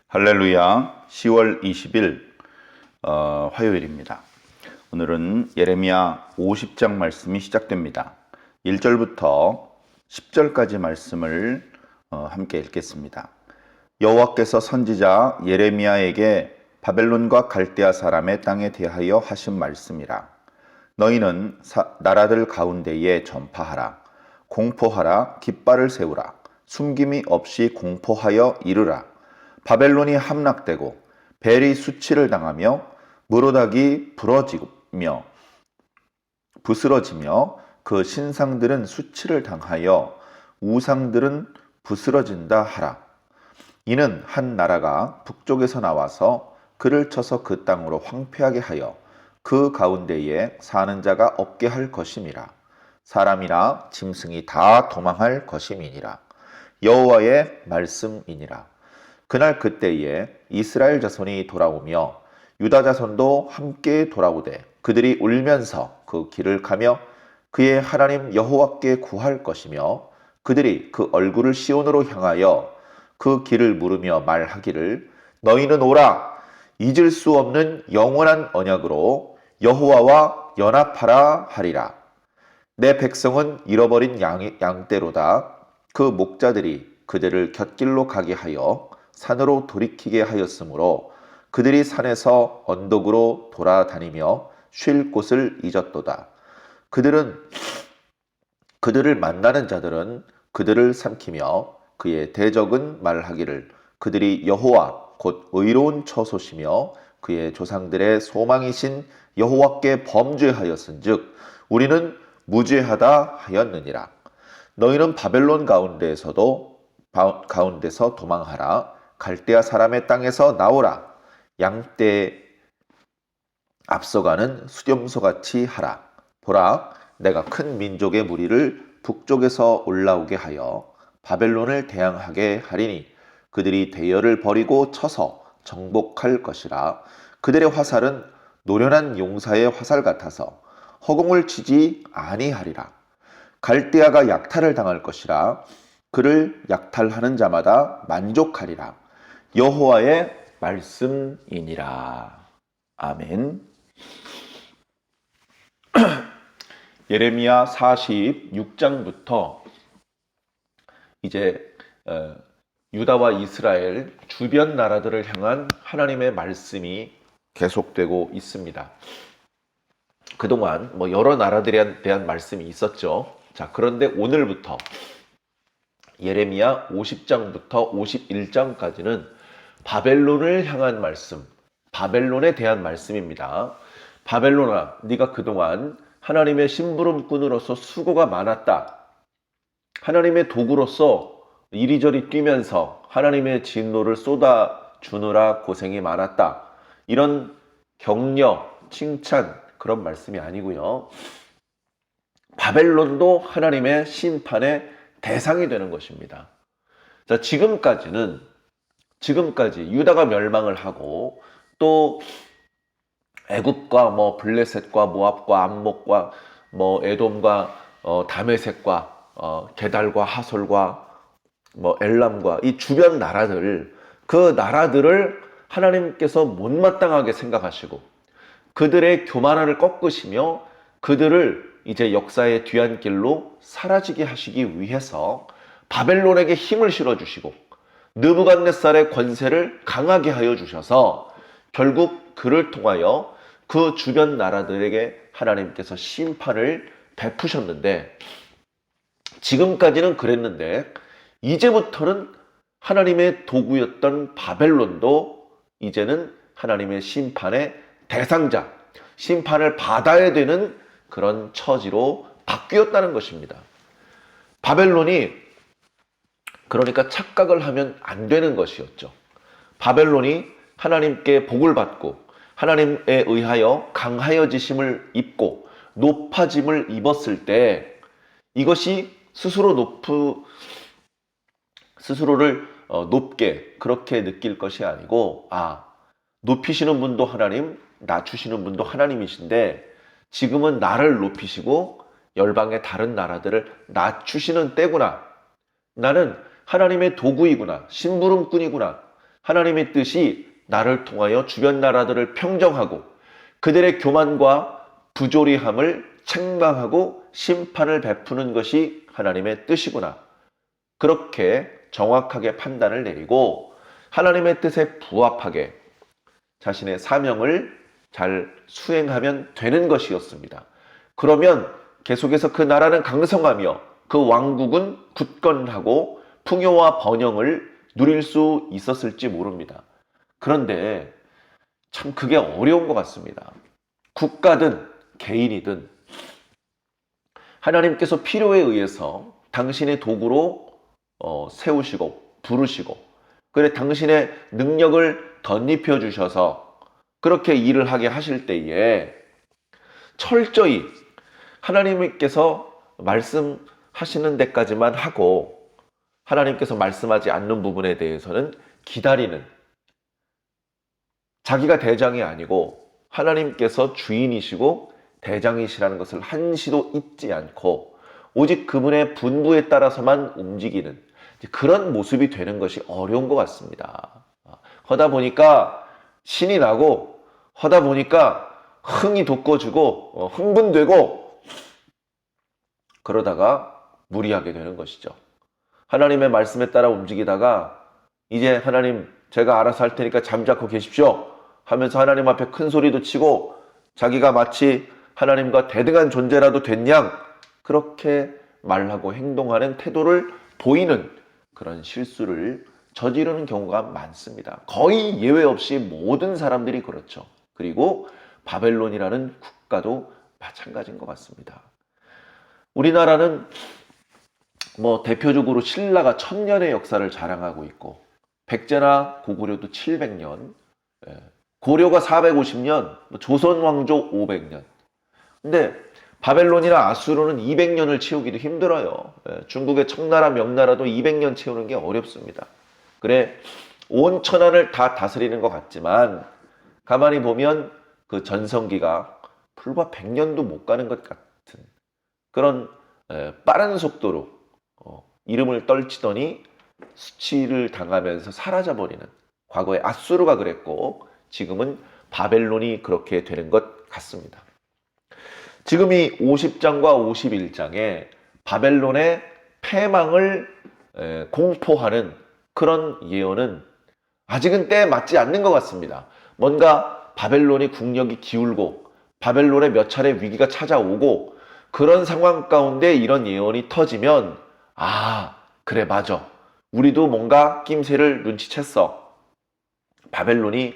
할렐루야. 10월 20일 화요일입니다. 오늘은 예레미야 50장 말씀이 시작됩니다. 1절부터 10절까지 말씀을 함께 읽겠습니다. 여호와께서 선지자 예레미야에게 바벨론과 갈대아 사람의 땅에 대하여 하신 말씀이라. 너희는 나라들 가운데에 전파하라. 공포하라. 깃발을 세우라. 숨김이 없이 공포하여 이르라. 바벨론이 함락되고 벨이 수치를 당하며 무로닥이 부스러지며 그 신상들은 수치를 당하여 우상들은 부스러진다 하라. 이는 한 나라가 북쪽에서 나와서 그를 쳐서 그 땅으로 황폐하게 하여 그 가운데에 사는 자가 없게 할 것임이라. 사람이나 짐승이 다 도망할 것임이니라. 여호와의 말씀이니라. 그날 그때에 이스라엘 자손이 돌아오며 유다 자손도 함께 돌아오되 그들이 울면서 그 길을 가며 그의 하나님 여호와께 구할 것이며 그들이 그 얼굴을 시온으로 향하여 그 길을 물으며 말하기를 너희는 오라 잊을 수 없는 영원한 언약으로 여호와와 연합하라 하리라. 내 백성은 잃어버린 양떼로다. 그 목자들이 그들을 곁길로 가게 하여 산으로 돌이키게 하였으므로 그들이 산에서 언덕으로 돌아다니며 쉴 곳을 잊었도다. 그들을 만나는 자들은 그들을 삼키며 그의 대적은 말하기를 그들이 여호와 곧 의로운 처소시며 그의 조상들의 소망이신 여호와께 범죄하였은즉 우리는 무죄하다 하였느니라. 너희는 바벨론 가운데서 도망하라. 갈대아 사람의 땅에서 나오라. 양떼 앞서가는 수렴소같이 하라. 보라, 내가 큰 민족의 무리를 북쪽에서 올라오게 하여 바벨론을 대항하게 하리니 그들이 대열을 버리고 쳐서 정복할 것이라. 그들의 화살은 노련한 용사의 화살 같아서 허공을 치지 아니하리라. 갈대아가 약탈을 당할 것이라. 그를 약탈하는 자마다 만족하리라. 여호와의 말씀이니라. 아멘. 예레미야 46장부터 이제 유다와 이스라엘 주변 나라들을 향한 하나님의 말씀이 계속되고 있습니다. 그동안 여러 나라들에 대한 말씀이 있었죠. 자, 그런데 오늘부터 예레미야 50장부터 51장까지는 바벨론을 향한 말씀, 바벨론에 대한 말씀입니다. 바벨론아, 네가 그동안 하나님의 심부름꾼으로서 수고가 많았다. 하나님의 도구로서 이리저리 뛰면서 하나님의 진노를 쏟아주느라 고생이 많았다. 이런 격려, 칭찬 그런 말씀이 아니고요. 바벨론도 하나님의 심판의 대상이 되는 것입니다. 자, 지금까지 유다가 멸망을 하고 또 애굽과 블레셋과 모압과 암목과 에돔과 다메섹과 게달과 하솔과 엘람과 이 주변 나라들, 그 나라들을 하나님께서 못마땅하게 생각하시고 그들의 교만을 꺾으시며 그들을 이제 역사의 뒤안길로 사라지게 하시기 위해서 바벨론에게 힘을 실어주시고 느부갓네살의 권세를 강하게 하여 주셔서 결국 그를 통하여 그 주변 나라들에게 하나님께서 심판을 베푸셨는데, 지금까지는 그랬는데 이제부터는 하나님의 도구였던 바벨론도 이제는 하나님의 심판의 대상자, 심판을 받아야 되는 그런 처지로 바뀌었다는 것입니다. 바벨론이 그러니까 착각을 하면 안 되는 것이었죠. 바벨론이 하나님께 복을 받고 하나님에 의하여 강하여지심을 입고 높아짐을 입었을 때 이것이 스스로를 높게 그렇게 느낄 것이 아니고, 높이시는 분도 하나님, 낮추시는 분도 하나님이신데 지금은 나를 높이시고 열방의 다른 나라들을 낮추시는 때구나. 나는 하나님의 도구이구나. 심부름꾼이구나. 하나님의 뜻이 나를 통하여 주변 나라들을 평정하고 그들의 교만과 부조리함을 책망하고 심판을 베푸는 것이 하나님의 뜻이구나. 그렇게 정확하게 판단을 내리고 하나님의 뜻에 부합하게 자신의 사명을 잘 수행하면 되는 것이었습니다. 그러면 계속해서 그 나라는 강성하며 그 왕국은 굳건하고 풍요와 번영을 누릴 수 있었을지 모릅니다. 그런데 참 그게 어려운 것 같습니다. 국가든 개인이든 하나님께서 필요에 의해서 당신의 도구로 세우시고 부르시고 그래 당신의 능력을 덧입혀 주셔서 그렇게 일을 하게 하실 때에 철저히 하나님께서 말씀하시는 데까지만 하고 하나님께서 말씀하지 않는 부분에 대해서는 기다리는, 자기가 대장이 아니고 하나님께서 주인이시고 대장이시라는 것을 한시도 잊지 않고 오직 그분의 분부에 따라서만 움직이는 그런 모습이 되는 것이 어려운 것 같습니다. 하다 보니까 신이 나고 하다 보니까 흥이 돋궈지고 흥분되고 그러다가 무리하게 되는 것이죠. 하나님의 말씀에 따라 움직이다가 이제 하나님 제가 알아서 할 테니까 잠자코 계십시오 하면서 하나님 앞에 큰 소리도 치고 자기가 마치 하나님과 대등한 존재라도 된 양 그렇게 말하고 행동하는 태도를 보이는 그런 실수를 저지르는 경우가 많습니다. 거의 예외 없이 모든 사람들이 그렇죠. 그리고 바벨론이라는 국가도 마찬가지인 것 같습니다. 우리나라는 대표적으로 신라가 1000년의 역사를 자랑하고 있고 백제나 고구려도 700년, 고려가 450년, 조선 왕조 500년. 근데 바벨론이나 아수르는 200년을 채우기도 힘들어요. 중국의 청나라, 명나라도 200년 채우는 게 어렵습니다. 그래 온 천하를 다 다스리는 것 같지만 가만히 보면 그 전성기가 불과 100년도 못 가는 것 같은 그런 빠른 속도로 이름을 떨치더니 수치를 당하면서 사라져버리는, 과거에 아수르가 그랬고 지금은 바벨론이 그렇게 되는 것 같습니다. 지금 이 50장과 51장에 바벨론의 패망을 공포하는 그런 예언은 아직은 때에 맞지 않는 것 같습니다. 뭔가 바벨론이 국력이 기울고 바벨론에 몇 차례 위기가 찾아오고 그런 상황 가운데 이런 예언이 터지면 그래 맞아. 우리도 뭔가 낌새를 눈치챘어. 바벨론이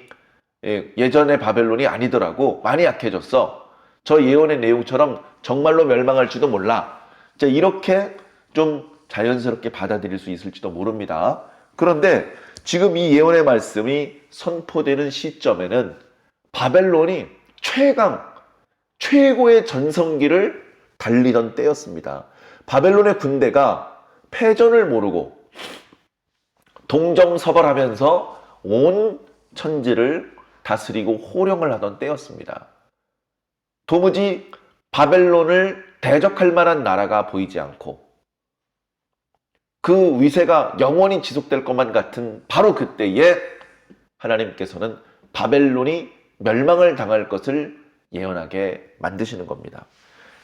예전의 바벨론이 아니더라고. 많이 약해졌어. 저 예언의 내용처럼 정말로 멸망할지도 몰라. 자, 이렇게 좀 자연스럽게 받아들일 수 있을지도 모릅니다. 그런데 지금 이 예언의 말씀이 선포되는 시점에는 바벨론이 최고의 전성기를 달리던 때였습니다. 바벨론의 군대가 패전을 모르고 동정서벌하면서 온 천지를 다스리고 호령을 하던 때였습니다. 도무지 바벨론을 대적할 만한 나라가 보이지 않고 그 위세가 영원히 지속될 것만 같은 바로 그때에 하나님께서는 바벨론이 멸망을 당할 것을 예언하게 만드시는 겁니다.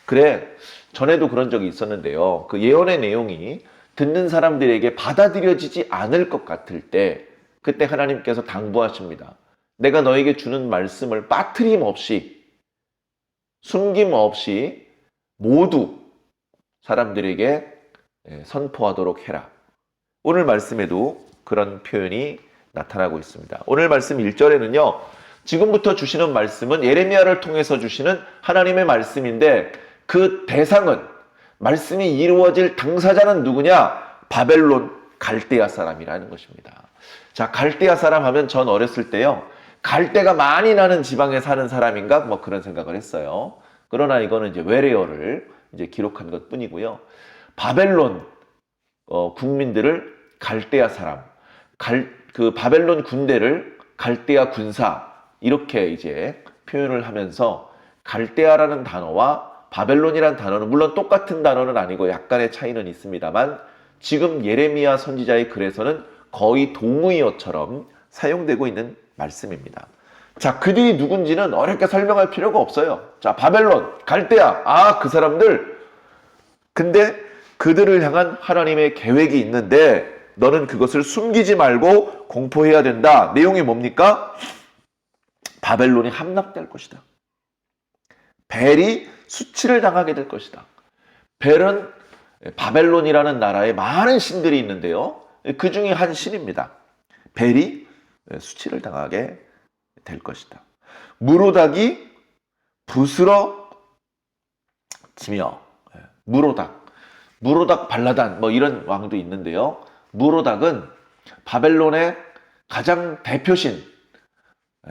그래, 전에도 그런 적이 있었는데요. 그 예언의 내용이 듣는 사람들에게 받아들여지지 않을 것 같을 때 그때 하나님께서 당부하십니다. 내가 너에게 주는 말씀을 빠트림 없이 숨김없이 모두 사람들에게 선포하도록 해라. 오늘 말씀에도 그런 표현이 나타나고 있습니다. 오늘 말씀 1절에는요. 지금부터 주시는 말씀은 예레미야를 통해서 주시는 하나님의 말씀인데 그 대상은 말씀이 이루어질 당사자는 누구냐? 바벨론 갈대아 사람이라는 것입니다. 자, 갈대아 사람 하면 전 어렸을 때요. 갈대가 많이 나는 지방에 사는 사람인가? 그런 생각을 했어요. 그러나 이거는 이제 외래어를 이제 기록한 것 뿐이고요. 바벨론 국민들을 갈대아 사람, 그 바벨론 군대를 갈대아 군사 이렇게 이제 표현을 하면서 갈대아라는 단어와 바벨론이라는 단어는 물론 똑같은 단어는 아니고 약간의 차이는 있습니다만 지금 예레미야 선지자의 글에서는 거의 동의어처럼 사용되고 있는 말씀입니다. 자, 그들이 누군지는 어렵게 설명할 필요가 없어요. 자, 바벨론, 갈대아, 그 사람들. 근데 그들을 향한 하나님의 계획이 있는데 너는 그것을 숨기지 말고 공포해야 된다. 내용이 뭡니까? 바벨론이 함락될 것이다. 벨이 수치를 당하게 될 것이다. 벨은 바벨론이라는 나라에 많은 신들이 있는데요. 그 중에 한 신입니다. 벨이 수치를 당하게 될 것이다. 무로닥이 부스러지며, 무로닥 발라단 이런 왕도 있는데요. 무로닥은 바벨론의 가장 대표신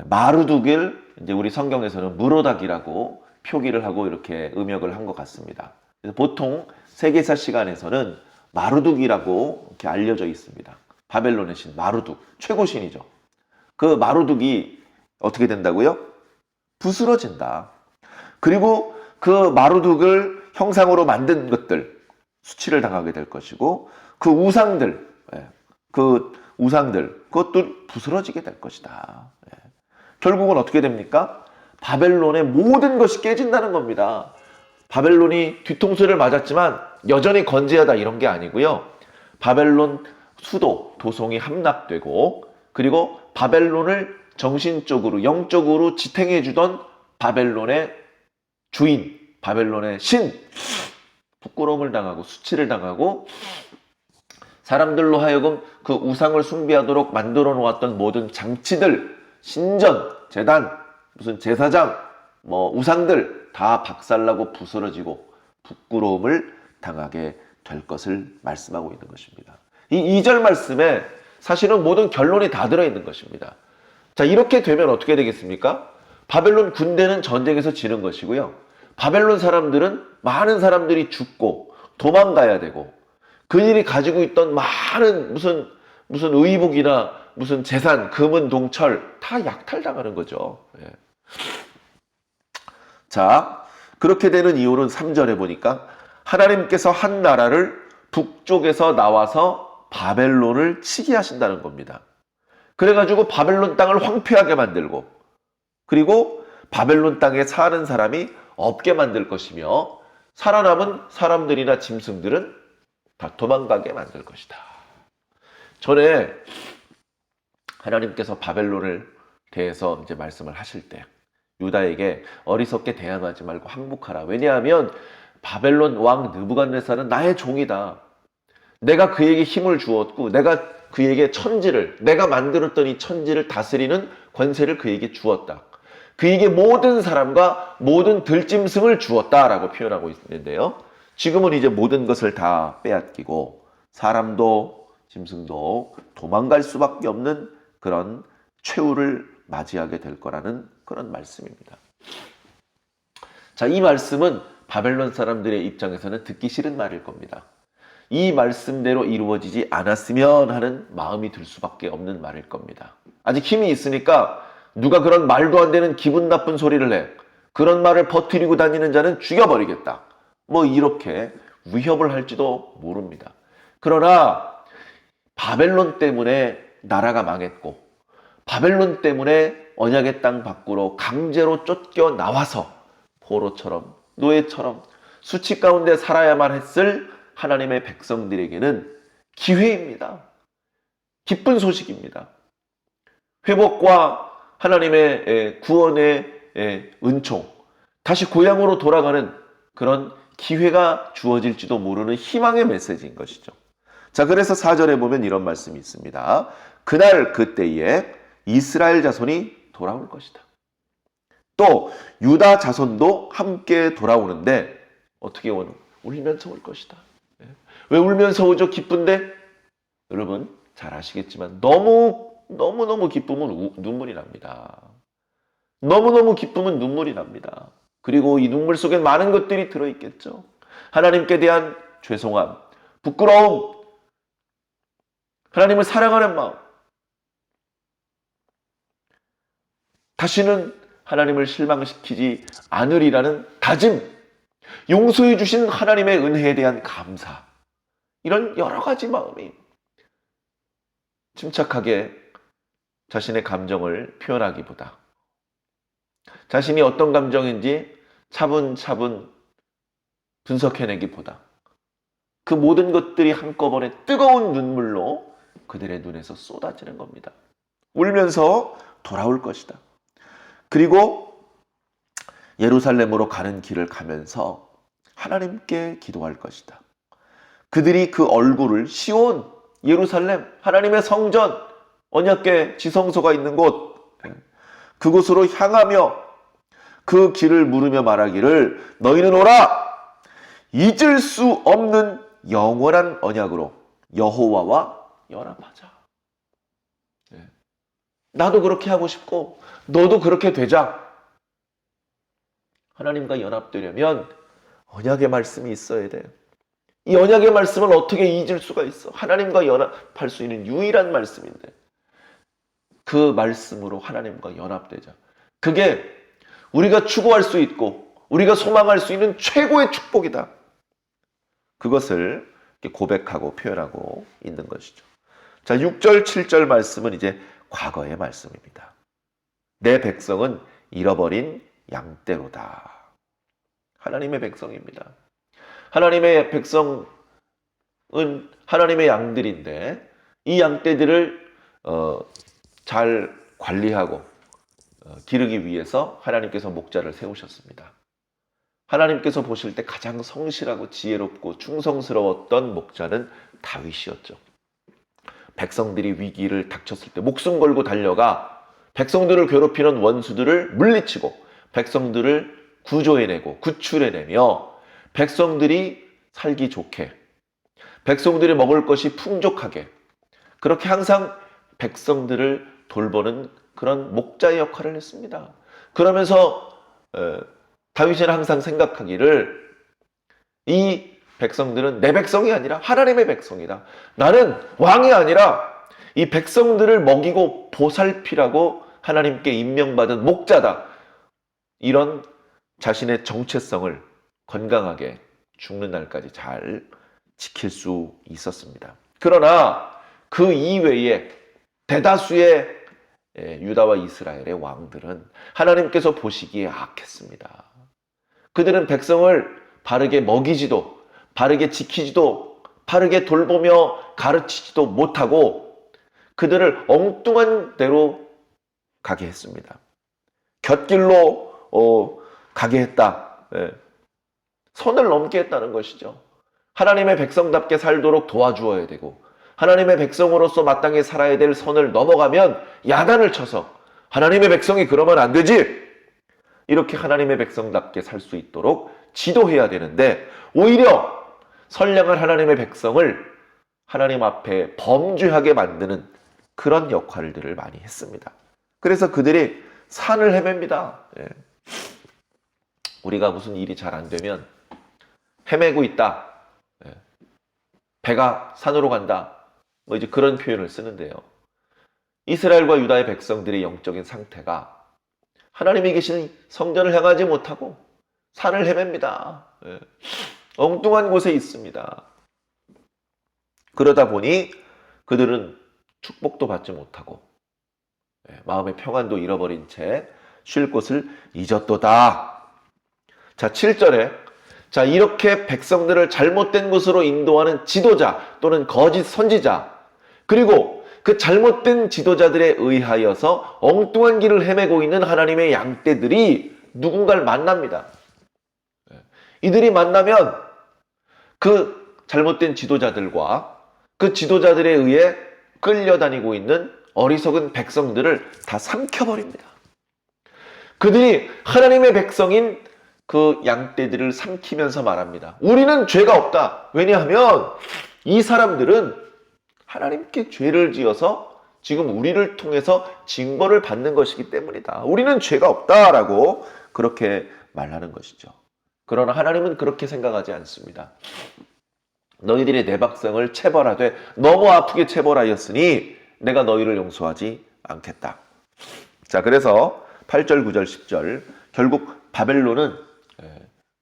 마르둑을 이제 우리 성경에서는 무로닥이라고 표기를 하고 이렇게 음역을 한 것 같습니다. 그래서 보통 세계사 시간에서는 마르둑이라고 이렇게 알려져 있습니다. 바벨론의 신 마르둑, 최고 신이죠. 그 마르둑이 어떻게 된다고요? 부스러진다. 그리고 그 마르둑을 형상으로 만든 것들 수치를 당하게 될 것이고 그 우상들, 그것도 부스러지게 될 것이다. 결국은 어떻게 됩니까? 바벨론의 모든 것이 깨진다는 겁니다. 바벨론이 뒤통수를 맞았지만 여전히 건재하다 이런 게 아니고요. 바벨론 수도, 도성이 함락되고 그리고 바벨론을 정신적으로, 영적으로 지탱해 주던 바벨론의 주인, 바벨론의 신, 부끄러움을 당하고 수치를 당하고 사람들로 하여금 그 우상을 숭배하도록 만들어 놓았던 모든 장치들, 신전, 제단, 무슨 제사장, 우상들 다 박살나고 부스러지고 부끄러움을 당하게 될 것을 말씀하고 있는 것입니다. 이 2절 말씀에 사실은 모든 결론이 다 들어있는 것입니다. 자, 이렇게 되면 어떻게 되겠습니까? 바벨론 군대는 전쟁에서 지는 것이고요. 바벨론 사람들은 많은 사람들이 죽고 도망가야 되고 그들이 가지고 있던 많은 무슨 의복이나 무슨 재산, 금은 동철 다 약탈당하는 거죠. 예. 자, 그렇게 되는 이유는 3절에 보니까 하나님께서 한 나라를 북쪽에서 나와서 바벨론을 치게 하신다는 겁니다. 그래가지고 바벨론 땅을 황폐하게 만들고 그리고 바벨론 땅에 사는 사람이 없게 만들 것이며 살아남은 사람들이나 짐승들은 다 도망가게 만들 것이다. 전에 하나님께서 바벨론을 대해서 이제 말씀을 하실 때 유다에게 어리석게 대항하지 말고 항복하라. 왜냐하면 바벨론 왕 느부갓네살은 나의 종이다. 내가 그에게 힘을 주었고 내가 그에게 내가 만들었던 이 천지를 다스리는 권세를 그에게 주었다. 그에게 모든 사람과 모든 들짐승을 주었다라고 표현하고 있는데요. 지금은 이제 모든 것을 다 빼앗기고 사람도 짐승도 도망갈 수밖에 없는 그런 최후를 맞이하게 될 거라는 그런 말씀입니다. 자, 이 말씀은 바벨론 사람들의 입장에서는 듣기 싫은 말일 겁니다. 이 말씀대로 이루어지지 않았으면 하는 마음이 들 수밖에 없는 말일 겁니다. 아직 힘이 있으니까 누가 그런 말도 안 되는 기분 나쁜 소리를 해. 그런 말을 퍼뜨리고 다니는 자는 죽여버리겠다. 이렇게 위협을 할지도 모릅니다. 그러나 바벨론 때문에 나라가 망했고 바벨론 때문에 언약의 땅 밖으로 강제로 쫓겨나와서 포로처럼 노예처럼 수치 가운데 살아야만 했을 하나님의 백성들에게는 기회입니다. 기쁜 소식입니다. 회복과 하나님의 구원의 은총, 다시 고향으로 돌아가는 그런 기회가 주어질지도 모르는 희망의 메시지인 것이죠. 자, 그래서 4절에 보면 이런 말씀이 있습니다. 그날 그때에 이스라엘 자손이 돌아올 것이다. 또 유다 자손도 함께 돌아오는데 어떻게 오는? 울면서 올 것이다. 왜 울면서 오죠? 기쁜데? 여러분 잘 아시겠지만 너무너무 기쁨은 눈물이 납니다. 너무너무 기쁨은 눈물이 납니다. 그리고 이 눈물 속에 많은 것들이 들어있겠죠. 하나님께 대한 죄송함, 부끄러움, 하나님을 사랑하는 마음, 다시는 하나님을 실망시키지 않으리라는 다짐, 용서해 주신 하나님의 은혜에 대한 감사, 이런 여러 가지 마음이 침착하게 자신의 감정을 표현하기보다 자신이 어떤 감정인지 차분차분 분석해내기보다 그 모든 것들이 한꺼번에 뜨거운 눈물로 그들의 눈에서 쏟아지는 겁니다. 울면서 돌아올 것이다. 그리고 예루살렘으로 가는 길을 가면서 하나님께 기도할 것이다. 그들이 그 얼굴을 시온, 예루살렘, 하나님의 성전, 언약궤 지성소가 있는 곳, 그곳으로 향하며 그 길을 물으며 말하기를 너희는 오라! 잊을 수 없는 영원한 언약으로 여호와와 연합하자. 나도 그렇게 하고 싶고 너도 그렇게 되자. 하나님과 연합되려면 언약의 말씀이 있어야 돼요. 이 언약의 말씀을 어떻게 잊을 수가 있어? 하나님과 연합할 수 있는 유일한 말씀인데 그 말씀으로 하나님과 연합되자. 그게 우리가 추구할 수 있고 우리가 소망할 수 있는 최고의 축복이다. 그것을 고백하고 표현하고 있는 것이죠. 자, 6절, 7절 말씀은 이제 과거의 말씀입니다. 내 백성은 잃어버린 양떼로다. 하나님의 백성입니다. 하나님의 백성은 하나님의 양들인데 이 양떼들을 잘 관리하고 기르기 위해서 하나님께서 목자를 세우셨습니다. 하나님께서 보실 때 가장 성실하고 지혜롭고 충성스러웠던 목자는 다윗이었죠. 백성들이 위기를 닥쳤을 때 목숨 걸고 달려가 백성들을 괴롭히는 원수들을 물리치고 백성들을 구조해내고 구출해내며 백성들이 살기 좋게, 백성들이 먹을 것이 풍족하게 그렇게 항상 백성들을 돌보는 그런 목자의 역할을 했습니다. 그러면서 다윗은 항상 생각하기를 이 백성들은 내 백성이 아니라 하나님의 백성이다. 나는 왕이 아니라 이 백성들을 먹이고 보살피라고 하나님께 임명받은 목자다. 이런 자신의 정체성을 건강하게 죽는 날까지 잘 지킬 수 있었습니다. 그러나 그 이외에 대다수의 유다와 이스라엘의 왕들은 하나님께서 보시기에 악했습니다. 그들은 백성을 바르게 먹이지도 바르게 지키지도 바르게 돌보며 가르치지도 못하고 그들을 엉뚱한 대로 가게 했습니다. 곁길로 가게 했다. 선을 넘게 했다는 것이죠. 하나님의 백성답게 살도록 도와주어야 되고 하나님의 백성으로서 마땅히 살아야 될 선을 넘어가면 야단을 쳐서 하나님의 백성이 그러면 안 되지! 이렇게 하나님의 백성답게 살 수 있도록 지도해야 되는데 오히려 선량한 하나님의 백성을 하나님 앞에 범죄하게 만드는 그런 역할들을 많이 했습니다. 그래서 그들이 산을 헤맵니다. 우리가 무슨 일이 잘 안 되면 헤매고 있다. 배가 산으로 간다. 뭐 이제 그런 표현을 쓰는데요. 이스라엘과 유다의 백성들의 영적인 상태가 하나님이 계신 성전을 향하지 못하고 산을 헤맵니다. 엉뚱한 곳에 있습니다. 그러다 보니 그들은 축복도 받지 못하고 마음의 평안도 잃어버린 채 쉴 곳을 잊었도다. 자, 7절에 자, 이렇게 백성들을 잘못된 곳으로 인도하는 지도자 또는 거짓 선지자 그리고 그 잘못된 지도자들에 의하여서 엉뚱한 길을 헤매고 있는 하나님의 양떼들이 누군가를 만납니다. 이들이 만나면 그 잘못된 지도자들과 그 지도자들에 의해 끌려다니고 있는 어리석은 백성들을 다 삼켜버립니다. 그들이 하나님의 백성인 그 양떼들을 삼키면서 말합니다. 우리는 죄가 없다. 왜냐하면 이 사람들은 하나님께 죄를 지어서 지금 우리를 통해서 징벌을 받는 것이기 때문이다. 우리는 죄가 없다라고 그렇게 말하는 것이죠. 그러나 하나님은 그렇게 생각하지 않습니다. 너희들이 내 백성을 체벌하되 너무 아프게 체벌하였으니 내가 너희를 용서하지 않겠다. 자, 그래서 8절, 9절, 10절 결국 바벨론은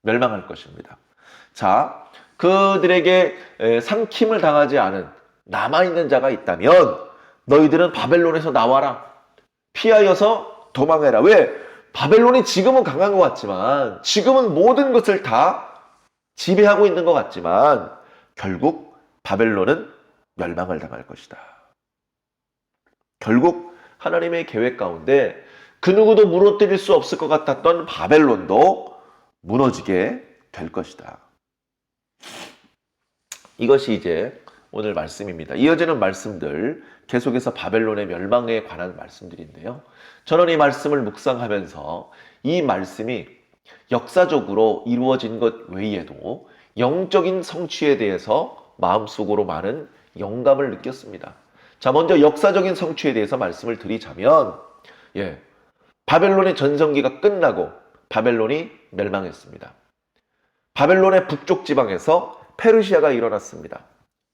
멸망할 것입니다. 자, 그들에게 삼킴을 당하지 않은 남아있는 자가 있다면 너희들은 바벨론에서 나와라. 피하여서 도망해라. 왜? 바벨론이 지금은 강한 것 같지만, 지금은 모든 것을 다 지배하고 있는 것 같지만, 결국 바벨론은 멸망을 당할 것이다. 결국 하나님의 계획 가운데 그 누구도 무너뜨릴 수 없을 것 같았던 바벨론도 무너지게 될 것이다. 이것이 이제 오늘 말씀입니다. 이어지는 말씀들 계속해서 바벨론의 멸망에 관한 말씀들인데요. 저는 이 말씀을 묵상하면서 이 말씀이 역사적으로 이루어진 것 외에도 영적인 성취에 대해서 마음속으로 많은 영감을 느꼈습니다. 자, 먼저 역사적인 성취에 대해서 말씀을 드리자면, 바벨론의 전성기가 끝나고 바벨론이 멸망했습니다. 바벨론의 북쪽 지방에서 페르시아가 일어났습니다.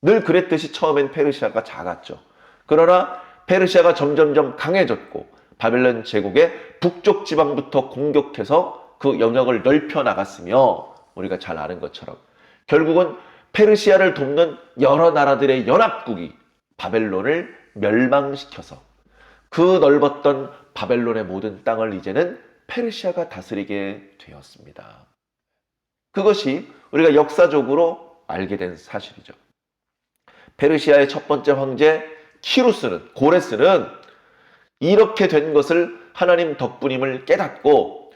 늘 그랬듯이 처음엔 페르시아가 작았죠. 그러나 페르시아가 점점점 강해졌고 바벨론 제국의 북쪽 지방부터 공격해서 그 영역을 넓혀 나갔으며, 우리가 잘 아는 것처럼 결국은 페르시아를 돕는 여러 나라들의 연합국이 바벨론을 멸망시켜서 그 넓었던 바벨론의 모든 땅을 이제는 페르시아가 다스리게 되었습니다. 그것이 우리가 역사적으로 알게 된 사실이죠. 페르시아의 첫 번째 황제 고레스는 이렇게 된 것을 하나님 덕분임을 깨닫고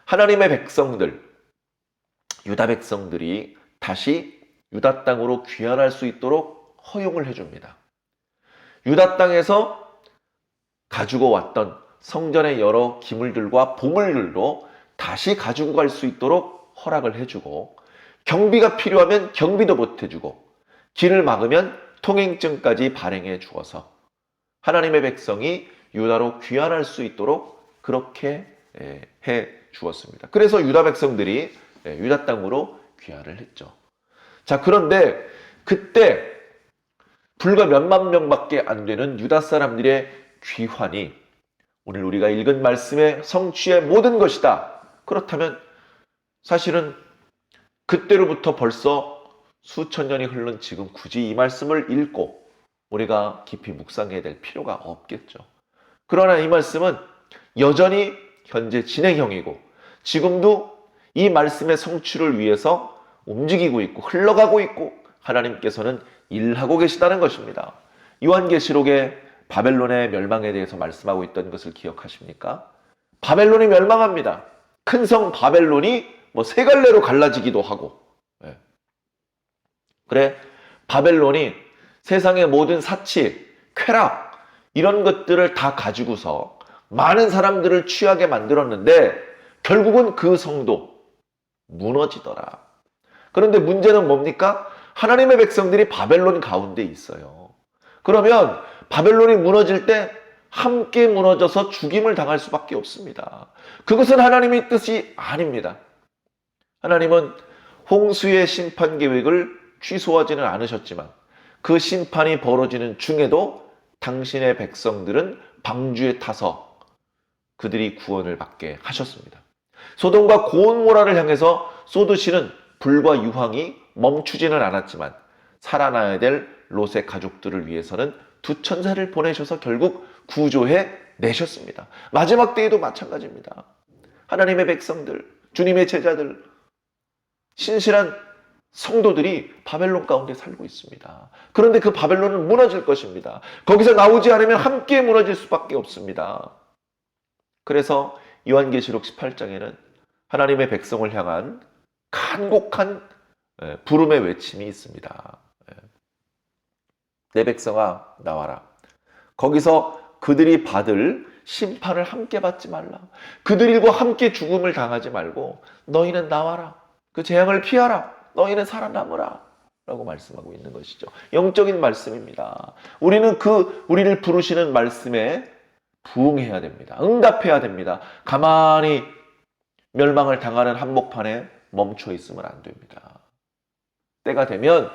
하나님의 백성들, 유다 백성들이 다시 유다 땅으로 귀환할 수 있도록 허용을 해줍니다. 유다 땅에서 가지고 왔던 성전의 여러 기물들과 보물들도 다시 가지고 갈 수 있도록 허락을 해주고, 경비가 필요하면 경비도 보태주고, 길을 막으면 통행증까지 발행해 주어서 하나님의 백성이 유다로 귀환할 수 있도록 그렇게 해 주었습니다. 그래서 유다 백성들이 유다 땅으로 귀환을 했죠. 자, 그런데 그때 불과 몇만 명밖에 안 되는 유다 사람들의 귀환이 오늘 우리가 읽은 말씀의 성취의 모든 것이다. 그렇다면 사실은 그때로부터 벌써 수천 년이 흐른 지금 굳이 이 말씀을 읽고 우리가 깊이 묵상해야 될 필요가 없겠죠. 그러나 이 말씀은 여전히 현재 진행형이고 지금도 이 말씀의 성취를 위해서 움직이고 있고 흘러가고 있고 하나님께서는 일하고 계시다는 것입니다. 요한계시록에 바벨론의 멸망에 대해서 말씀하고 있던 것을 기억하십니까? 바벨론이 멸망합니다. 큰 성 바벨론이 세 갈래로 갈라지기도 하고, 그래, 바벨론이 세상의 모든 사치, 쾌락 이런 것들을 다 가지고서 많은 사람들을 취하게 만들었는데 결국은 그 성도 무너지더라. 그런데 문제는 뭡니까? 하나님의 백성들이 바벨론 가운데 있어요. 그러면 바벨론이 무너질 때 함께 무너져서 죽임을 당할 수밖에 없습니다. 그것은 하나님의 뜻이 아닙니다. 하나님은 홍수의 심판 계획을 취소하지는 않으셨지만 그 심판이 벌어지는 중에도 당신의 백성들은 방주에 타서 그들이 구원을 받게 하셨습니다. 소돔과 고모라를 향해서 쏟으시는 불과 유황이 멈추지는 않았지만 살아나야 될 롯의 가족들을 위해서는 두 천사를 보내셔서 결국 구조해 내셨습니다. 마지막 때에도 마찬가지입니다. 하나님의 백성들, 주님의 제자들, 신실한 성도들이 바벨론 가운데 살고 있습니다. 그런데 그 바벨론은 무너질 것입니다. 거기서 나오지 않으면 함께 무너질 수밖에 없습니다. 그래서 요한계시록 18장에는 하나님의 백성을 향한 간곡한 부름의 외침이 있습니다. 내 백성아 나와라. 거기서 그들이 받을 심판을 함께 받지 말라. 그들과 함께 죽음을 당하지 말고 너희는 나와라. 그 재앙을 피하라. 너희는 살아남으라. 라고 말씀하고 있는 것이죠. 영적인 말씀입니다. 우리는 우리를 부르시는 말씀에 부응해야 됩니다. 응답해야 됩니다. 가만히 멸망을 당하는 한복판에 멈춰 있으면 안 됩니다. 때가 되면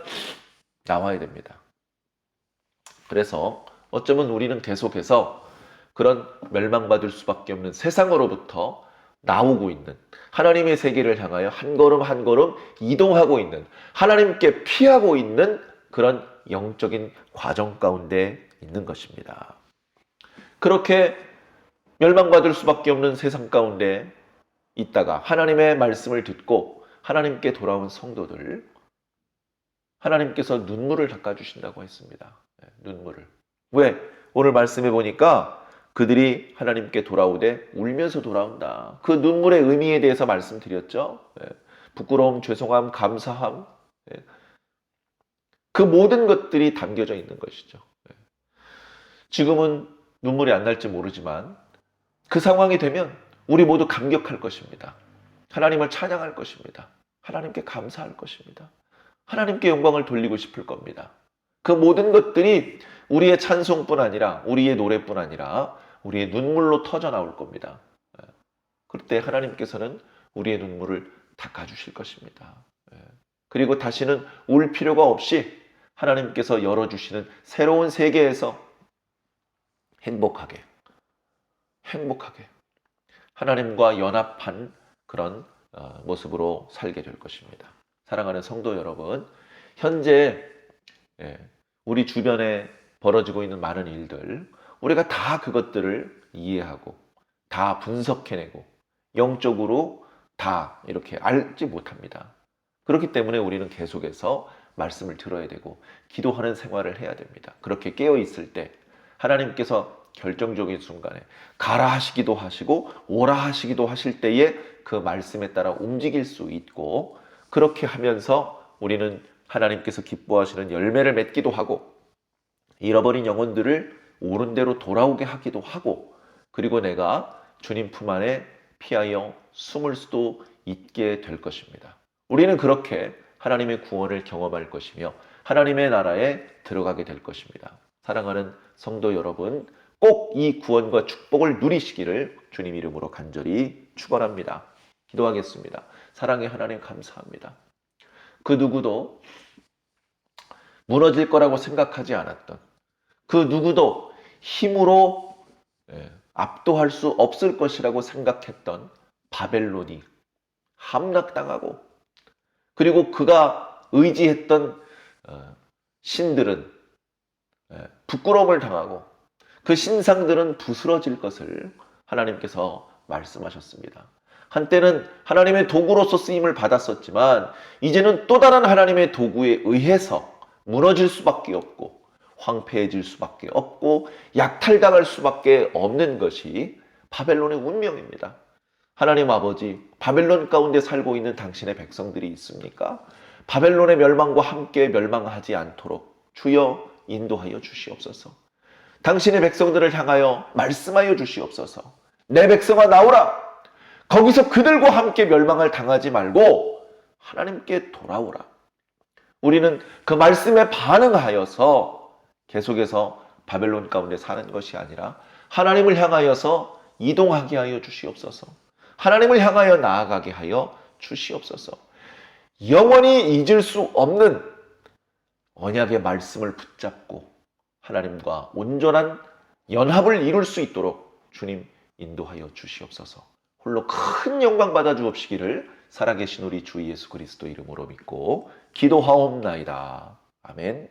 나와야 됩니다. 그래서 어쩌면 우리는 계속해서 그런 멸망받을 수밖에 없는 세상으로부터 나오고 있는, 하나님의 세계를 향하여 한 걸음 한 걸음 이동하고 있는, 하나님께 피하고 있는 그런 영적인 과정 가운데 있는 것입니다. 그렇게 멸망받을 수밖에 없는 세상 가운데 있다가 하나님의 말씀을 듣고 하나님께 돌아온 성도들, 하나님께서 눈물을 닦아주신다고 했습니다. 눈물을. 왜? 오늘 말씀해 보니까 그들이 하나님께 돌아오되 울면서 돌아온다. 그 눈물의 의미에 대해서 말씀드렸죠. 부끄러움, 죄송함, 감사함, 그 모든 것들이 담겨져 있는 것이죠. 지금은 눈물이 안 날지 모르지만 그 상황이 되면 우리 모두 감격할 것입니다. 하나님을 찬양할 것입니다. 하나님께 감사할 것입니다. 하나님께 영광을 돌리고 싶을 겁니다. 그 모든 것들이 우리의 찬송뿐 아니라 우리의 노래뿐 아니라 우리의 눈물로 터져 나올 겁니다. 그때 하나님께서는 우리의 눈물을 닦아주실 것입니다. 그리고 다시는 울 필요가 없이 하나님께서 열어주시는 새로운 세계에서 행복하게 하나님과 연합한 그런 모습으로 살게 될 것입니다. 사랑하는 성도 여러분, 현재 우리 주변에 벌어지고 있는 많은 일들, 우리가 다 그것들을 이해하고 다 분석해내고 영적으로 다 이렇게 알지 못합니다. 그렇기 때문에 우리는 계속해서 말씀을 들어야 되고 기도하는 생활을 해야 됩니다. 그렇게 깨어 있을 때 하나님께서 결정적인 순간에 가라 하시기도 하시고 오라 하시기도 하실 때에 그 말씀에 따라 움직일 수 있고, 그렇게 하면서 우리는 하나님께서 기뻐하시는 열매를 맺기도 하고 잃어버린 영혼들을 옳은 대로 돌아오게 하기도 하고, 그리고 내가 주님 품 안에 피하여 숨을 수도 있게 될 것입니다. 우리는 그렇게 하나님의 구원을 경험할 것이며 하나님의 나라에 들어가게 될 것입니다. 사랑하는 성도 여러분, 꼭 이 구원과 축복을 누리시기를 주님 이름으로 간절히 축원합니다. 기도하겠습니다. 사랑의 하나님, 감사합니다. 그 누구도 무너질 거라고 생각하지 않았던, 그 누구도 힘으로 압도할 수 없을 것이라고 생각했던 바벨론이 함락당하고, 그리고 그가 의지했던 신들은 부끄러움을 당하고 그 신상들은 부스러질 것을 하나님께서 말씀하셨습니다. 한때는 하나님의 도구로서 쓰임을 받았었지만 이제는 또 다른 하나님의 도구에 의해서 무너질 수밖에 없고 황폐해질 수밖에 없고 약탈당할 수밖에 없는 것이 바벨론의 운명입니다. 하나님 아버지, 바벨론 가운데 살고 있는 당신의 백성들이 있습니까? 바벨론의 멸망과 함께 멸망하지 않도록 주여 인도하여 주시옵소서. 당신의 백성들을 향하여 말씀하여 주시옵소서. 내 백성아 나오라. 거기서 그들과 함께 멸망을 당하지 말고 하나님께 돌아오라. 우리는 그 말씀에 반응하여서 계속해서 바벨론 가운데 사는 것이 아니라 하나님을 향하여서 이동하게 하여 주시옵소서. 하나님을 향하여 나아가게 하여 주시옵소서. 영원히 잊을 수 없는 언약의 말씀을 붙잡고 하나님과 온전한 연합을 이룰 수 있도록 주님 인도하여 주시옵소서. 홀로 큰 영광 받아 주옵시기를 살아계신 우리 주 예수 그리스도 이름으로 믿고 기도하옵나이다. 아멘.